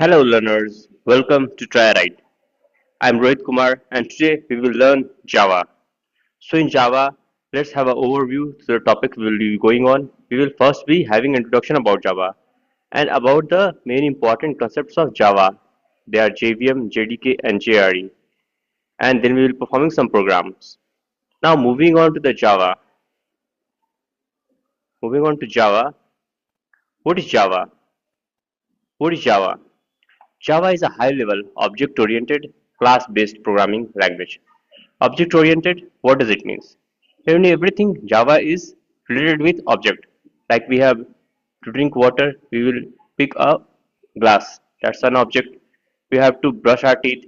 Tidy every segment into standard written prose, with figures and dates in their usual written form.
Hello learners, welcome to TryRide. I'm Rohit Kumar and today we will learn Java. So in Java, let's have an overview to the topic we will be going on. We will first be having introduction about Java and about the main important concepts of Java. They are JVM, JDK and JRE, and then we will be performing some programs. Now moving on to Java, what is Java? What is Java? Java is a high-level, object-oriented, class-based programming language. Object-oriented, what does it mean? In everything, Java is related with object. Like we have to drink water, we will pick a glass. That's an object. We have to brush our teeth.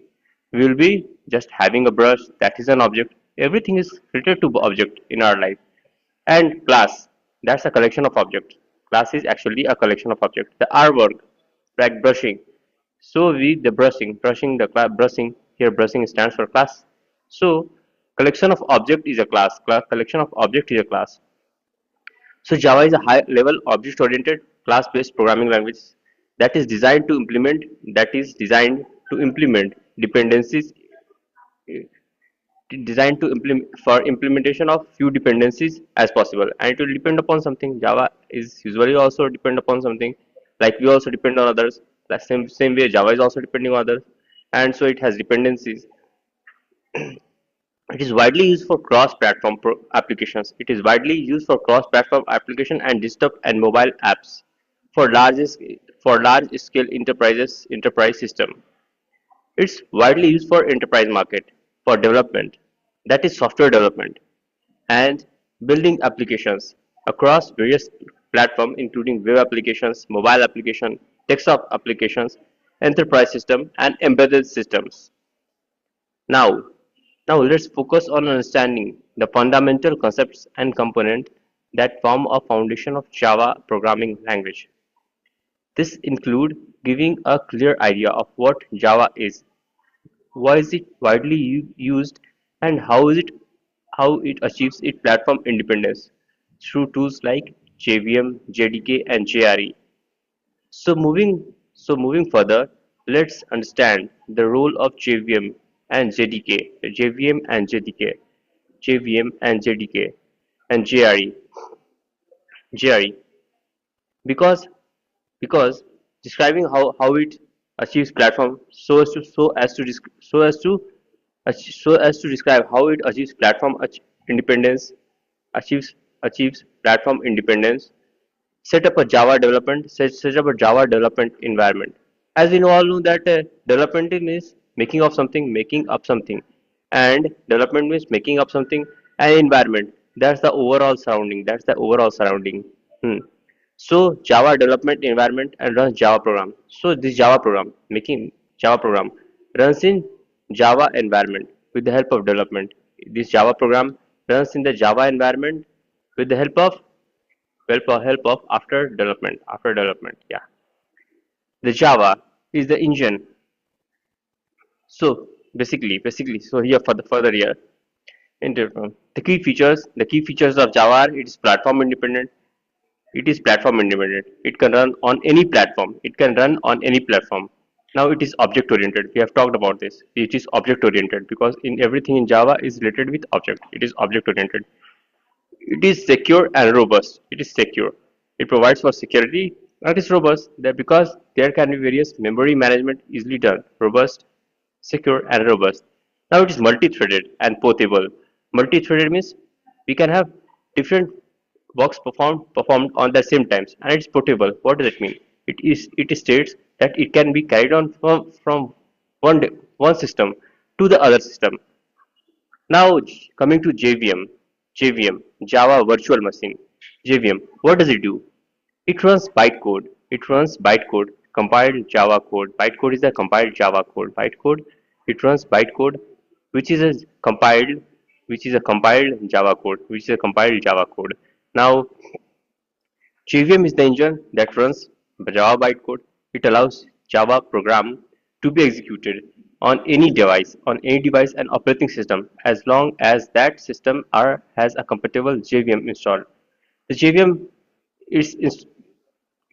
We will be just having a brush. That is an object. Everything is related to object in our life. And class, that's a collection of objects. Class is actually a collection of objects. The R word, like brushing. So we the brushing the class brushing here brushing stands for class. So collection of object is a class. Collection of object is a class. So Java is a high level object oriented class based programming language that is designed to implement dependencies designed to implement for implementation of few dependencies as possible, and it will depend upon something. Java is usually also depend upon something, like we also depend on others. The same way Java is also depending on others, and so it has dependencies. It is widely used for cross-platform applications. It is widely used for cross-platform application and desktop and mobile apps for large scale enterprise system. It's widely used for enterprise market for development, that is software development, and building applications across various platforms including web applications, mobile application, desktop applications, enterprise system, and embedded systems. Now, now let's focus on understanding the fundamental concepts and components that form a foundation of Java programming language. This include giving a clear idea of what Java is, why is it widely used, and how it achieves its platform independence through tools like JVM, JDK, and JRE. So moving further, let's understand the role of JVM and JDK, JVM and JDK, JVM and JDK, and JRE. JRE because because describing how it achieves platform so as to describe how it achieves independence achieves achieves platform independence. Set up a Java development environment. As we all know that development means making up something, and development means making up something, and environment. That's the overall surrounding. Hmm. So Java development environment and runs Java program. So this Java program, making Java program, runs in Java environment with the help of development. This Java program runs in the Java environment with the help of after development. Yeah, the Java is the engine. So basically, so here for the further here, the key features of Java are it is platform independent. It can run on any platform. Now it is object oriented. We have talked about this. It is object oriented because in everything in Java is related with object. It is object oriented. It is secure and robust. It is secure. It provides for security. It is robust that because there can be various memory management easily done. Robust, secure, and robust. Now it is multi-threaded and portable. Multi-threaded means we can have different works performed on the same times, and it's portable. What does it mean? It states that it can be carried on from one system to the other system. Now coming to JVM, Java Virtual Machine. JVM, what does it do? It runs bytecode. It runs bytecode, compiled Java code. Bytecode is the compiled Java code. Bytecode, it runs bytecode, which is a compiled, which is a compiled Java code, which is a compiled Java code. Now, JVM is the engine that runs Java bytecode. It allows Java program to be executed on any device and operating system as long as that system has a compatible JVM installed. The JVM is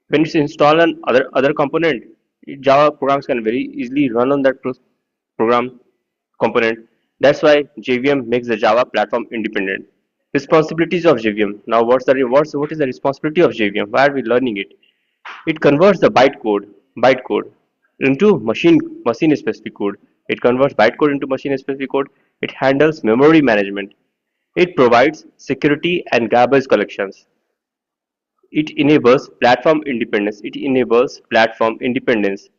when it's installed on other component, Java programs can very easily run on that program component. That's why JVM makes the Java platform independent. Responsibilities of JVM. Now, what is the responsibility of JVM? Why are we learning it? It converts the bytecode into machine specific code. It converts bytecode into machine specific code. It handles memory management. It provides security and garbage collections. It enables platform independence. It enables platform independence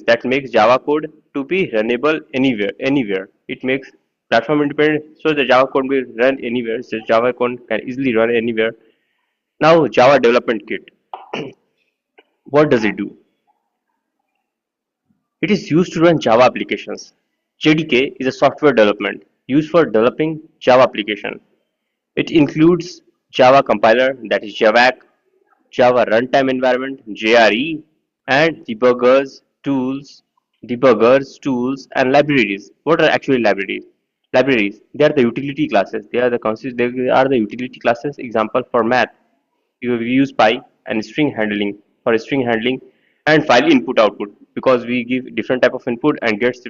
that makes Java code to be runnable anywhere. It makes platform independent so the Java code will run anywhere. So Java code can easily run anywhere. Now Java development kit. What does it do? It is used to run Java applications. JDK is a software development used for developing Java application. It includes Java compiler, that is JAVAC, Java runtime environment (JRE), and debuggers tools, and libraries. What are actually libraries? Libraries, they are the utility classes. They are the utility classes. Example for math, we use py and string handling for string handling and file input output because we give different type of input and gets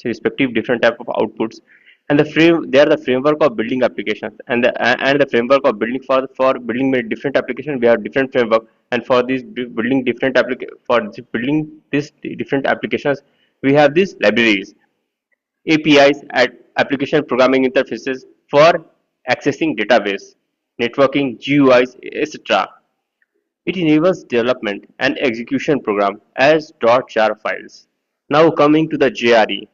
respective different type of outputs. And they are the framework of building applications, and the framework of building for building different application we have different framework. And for this building building this different applications we have these libraries, APIs at application programming interfaces for accessing database, networking, GUIs, etc. It enables development and execution program as .jar files. Now coming to the JRE,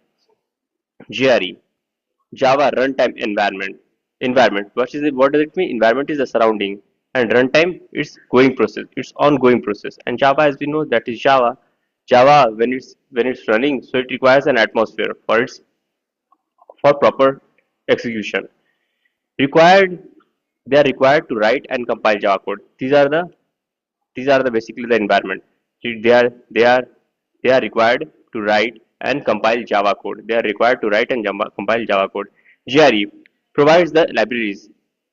Java Runtime Environment. What is it? What does it mean? Environment is the surrounding, and runtime it's going process. It's ongoing process. And Java, as we know, that is Java. Java when it's running, so it requires an atmosphere for proper execution. Required They are required to write and compile Java code. These are the basically the environment. They are required to write and compile Java code. They are required to write and compile Java code. JRE provides the libraries,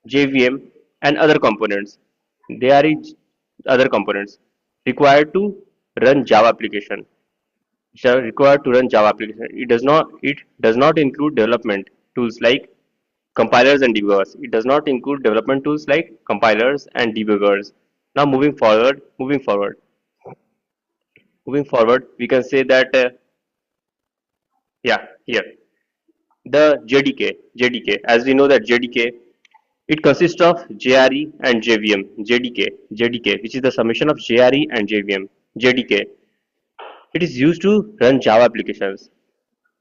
JVM, and other components. They are other components required to run Java application. Required to run Java application. It does not include development tools like compilers and debuggers. It does not include development tools like compilers and debuggers. Now moving forward, we can say that yeah, here the As we know that JDK, it consists of JRE and JVM. JDK, which is the summation of JRE and JVM. JDK, it is used to run Java applications.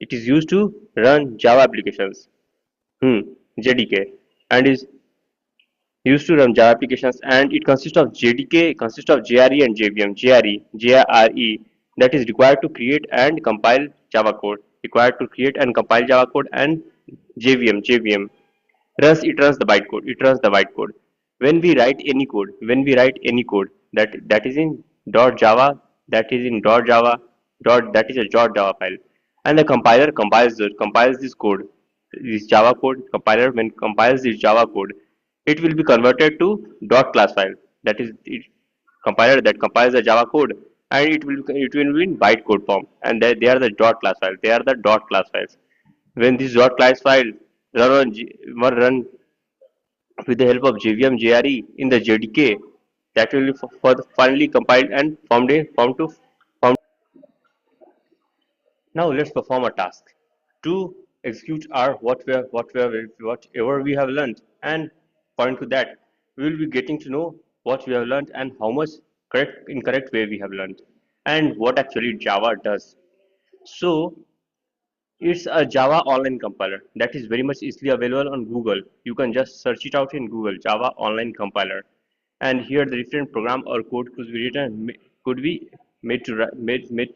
It is used to run Java applications. Hmm. JDK, and is used to run Java applications, and it consists of JRE and JVM. JRE, that is required to create and compile Java code. And JVM runs the bytecode. It runs the bytecode. When we write any code that is in .java, that is in .java, that is a .java file, and the compiler compiles this code, this Java code. Compiler when compiles this Java code, it will be converted to .class file. That is it, compiler that compiles the Java code, and it will be in bytecode form, and they are the .class file. They are the .class files. When this .class file run with the help of JVM JRE in the JDK, that will be finally compiled and formed to form. Now let's perform a task to execute our whatever we have learned, and according to that we will be getting to know what we have learned and how much correct incorrect way we have learned and what actually Java does. So it's a Java online compiler that is very much easily available on Google. You can just search it out in Google, Java online compiler. And here the different program or code could be made to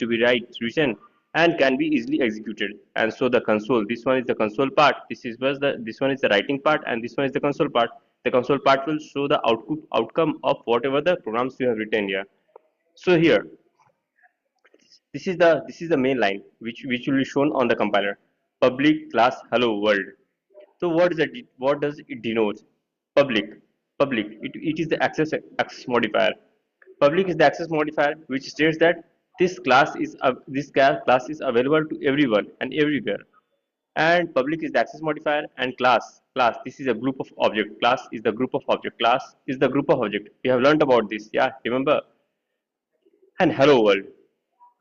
be written and can be easily executed. And so the console, this one is the console part. This one is the writing part, and this one is the console part. The console part will show the outcome of whatever the programs you have written here. So here this is the main line which will be shown on the compiler. Public class hello world. So what does it denote? Public. It is the access modifier. Public is the access modifier which states that Class is available to everyone and everywhere. And public is the access modifier, and class this is a group of object. Class is the group of object. Class is the group of object. We have learned about this. Yeah, remember? And hello world.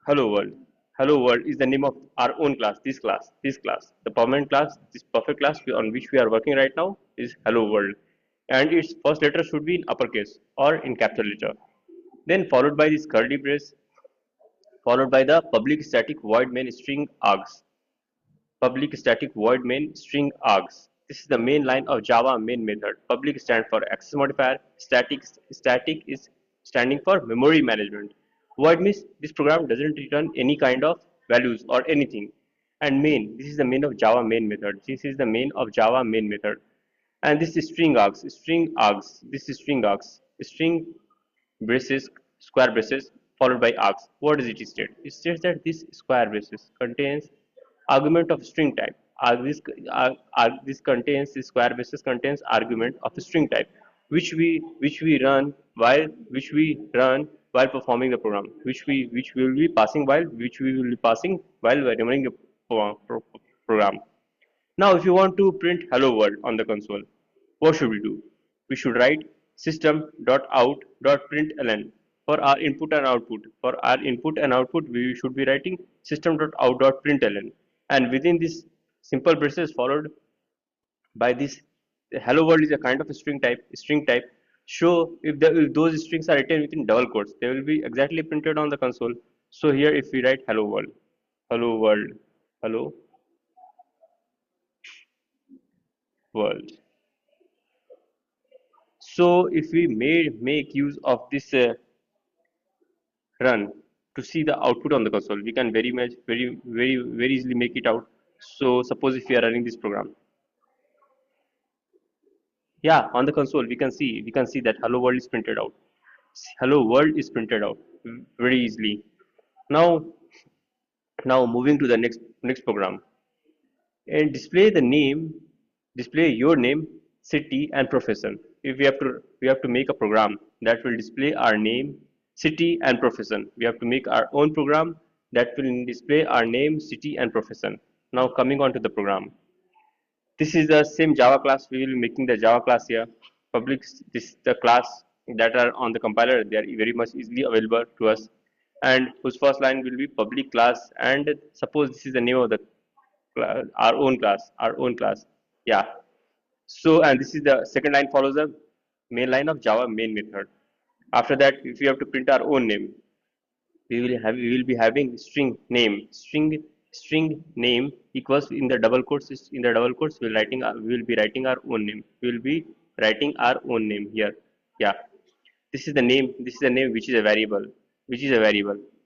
Hello world. Hello world is the name of our own class. This class, the permanent class, this perfect class on which we are working right now is hello world, and its first letter should be in uppercase or in capital letter. Then followed by this curly brace, followed by the public static void main string args. Public static void main string args. This is the main line of Java main method. Public stands for access modifier. Static is standing for memory management. Void means this program doesn't return any kind of values or anything. And main, this is the main of Java main method. This is the main of Java main method. And this is string args. String args. This is string args. String braces, square braces followed by args. What does it state? It states that this square braces contains argument of string type. This contains this square braces contains argument of a string type, which we run while performing the program, which we will be passing while running the program. Now, if you want to print hello world on the console, what should we do? We should write system.out.println for our input and output. For our input and output, we should be writing system.out.println, and within this simple braces followed by this hello world is a kind of a string type. So if those strings are written within double quotes, they will be exactly printed on the console. So here, if we write hello world, hello world. So if we make use of this run to see the output on the console, we can very easily make it out. So suppose if we are running this program, yeah, on the console we can see that hello world is printed out. Hello world is printed out very easily. Now moving to the next program, and display your name, city and profession. If we have to make a program that will display our name, city and profession. We have to make our own program that will display our name, city and profession. Now coming on to the program, this is the same Java class. We will be making the Java class here. Public, this the class that are on the compiler. They are very much easily available to us, and whose first line will be public class. And suppose this is the name of the our own class, Yeah. So, and this is the second line follows the main line of Java main method. After that, if we have to print our own name, we will be having string name equals in the double quotes. We will be writing our own name. We will be writing our own name here. Yeah, this is the name. This is the name which is a variable,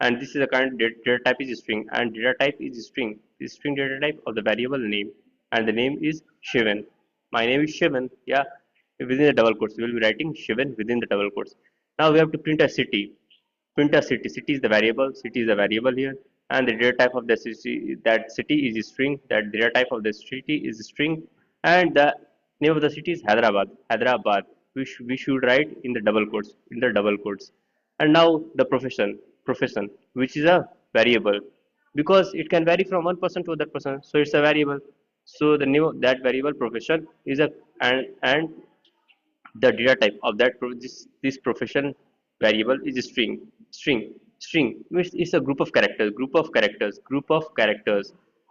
and this is a kind of data type is string, and data type is string. The string data type of the variable name, and the name is Shivan. My name is Shivan. Yeah, within the double quotes, we will be writing Shivan within the double quotes. Now we have to print a city. City is the variable. City is the variable here, and the data type of the city, that city is a string. That data type of the city is a string, and the name of the city is Hyderabad. We should write in the double quotes. And now the profession, which is a variable, because it can vary from one person to other person. So it's a variable. So the name of that variable profession is a and the data type of this profession variable is a string which is a group of characters.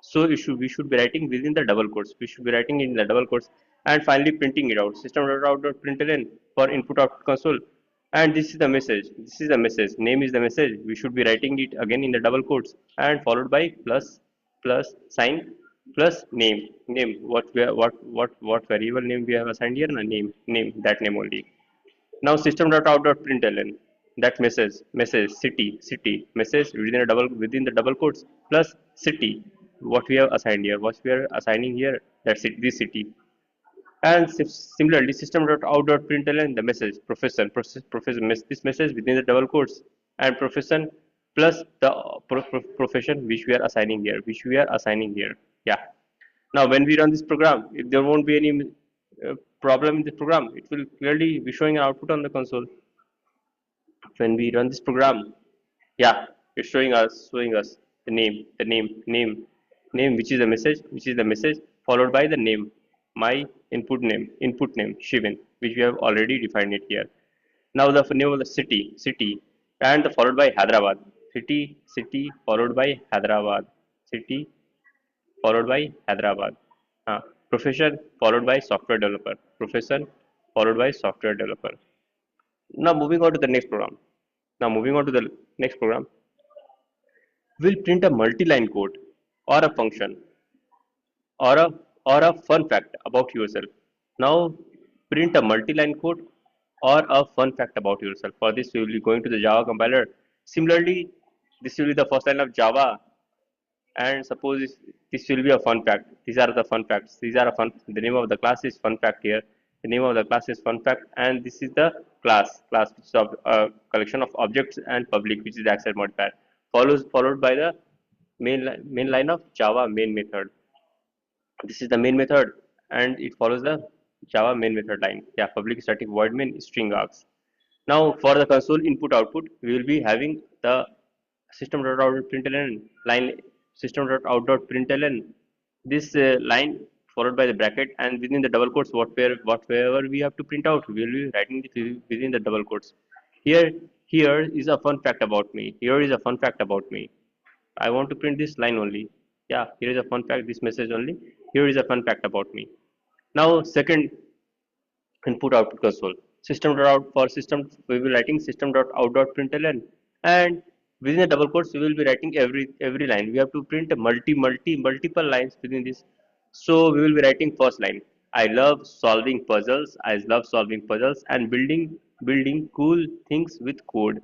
So we should be writing within the double quotes. We should be writing in the double quotes, and finally printing it out. System.out.println for input output console, and this is the message. Name is the message. We should be writing it again in the double quotes, and followed by plus sign plus name. What variable name we have assigned here? Name, that name only. Now system.out.println, that message city message within the double quotes plus city, what we have assigned here, what we are assigning here, that's it, this city. And similarly system.out.println the message profession, this message within the double quotes, and profession plus the profession which we are assigning here. Yeah. Now when we run this program, if there won't be any problem in the program, it will clearly be showing an output on the console when we run this program. Yeah. It's showing us the name, which is the message followed by the name, my input name Shivan, which we have already defined it here. Now the name of the city, and followed by Hyderabad, city followed by Hyderabad, city followed by Hyderabad. Profession followed by software developer, profession followed by software developer. Now moving on to the next program. Now moving on to the next program, we'll print a multi-line code or a function or a fun fact about yourself. Now print a multi-line code or a fun fact about yourself. For this, we will be going to the Java compiler. Similarly, this will be the first line of Java, and suppose this will be a fun fact. These are the fun facts. These are a fun. The name of the class is fun fact here. The name of the class is fun fact, and this is the class which is a collection of objects and public, which is the access modifier. Followed by the main line of Java main method. This is the main method, and it follows the Java main method line. Yeah, public static void main string args. Now for the console input output, we will be having the system.out.println line, system.out.println, this line followed by the bracket, and within the double quotes whatever we have to print out, we will be writing it within the double quotes. Here is a fun fact about me. Here is a fun fact about me. I want to print this line only. Yeah, here is a fun fact, this message only. Here is a fun fact about me. Now second input output console, system.out, for system we will be writing system.out.println, and within the double quotes we will be writing every line. We have to print multiple lines within this. So we will be writing first line, I love solving puzzles and building cool things with code,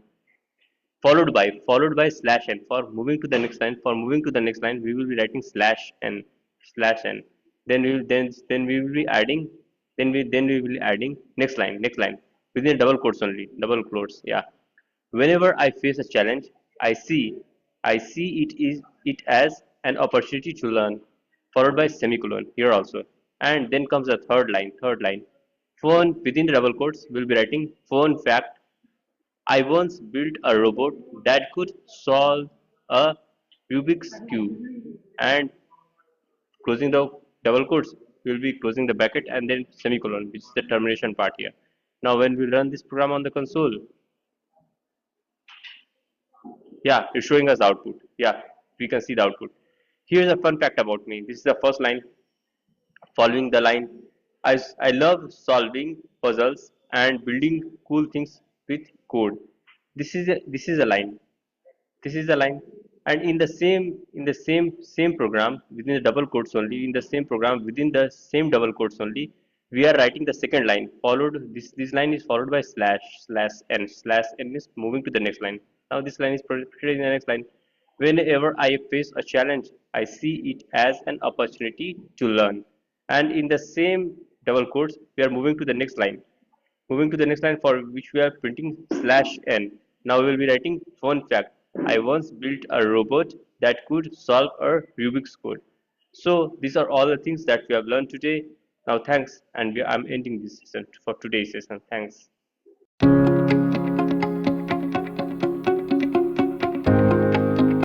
followed by slash n. For moving to the next line, we will be writing slash n. Then we will be adding, then we will be adding next line within double quotes only, double quotes. Yeah, whenever I face a challenge, I see it as an opportunity to learn, followed by semicolon here also. And then comes the third line, phone, within the double quotes we'll be writing phone fact, I once built a robot that could solve a Rubik's Cube. And closing the double quotes, we will be closing the bracket and then semicolon, which is the termination part here. Now, when we run this program on the console, yeah, it's showing us output. Yeah, we can see the output. Here's a fun fact about me. This is the first line. Following the line, I love solving puzzles and building cool things with code. This is a line. This is the line. And in the same program, within the double quotes only, in the same program within the same double quotes only, we are writing the second line. Followed, this line is followed by slash n is moving to the next line. Now this line is projected in the next line. Whenever I face a challenge, I see it as an opportunity to learn. And in the same double quotes, we are moving to the next line. Moving to the next line, for which we are printing slash n. Now we will be writing fun fact. I once built a robot that could solve a Rubik's code. So these are all the things that we have learned today. Now thanks, and I'm ending this session for today's session. Thanks.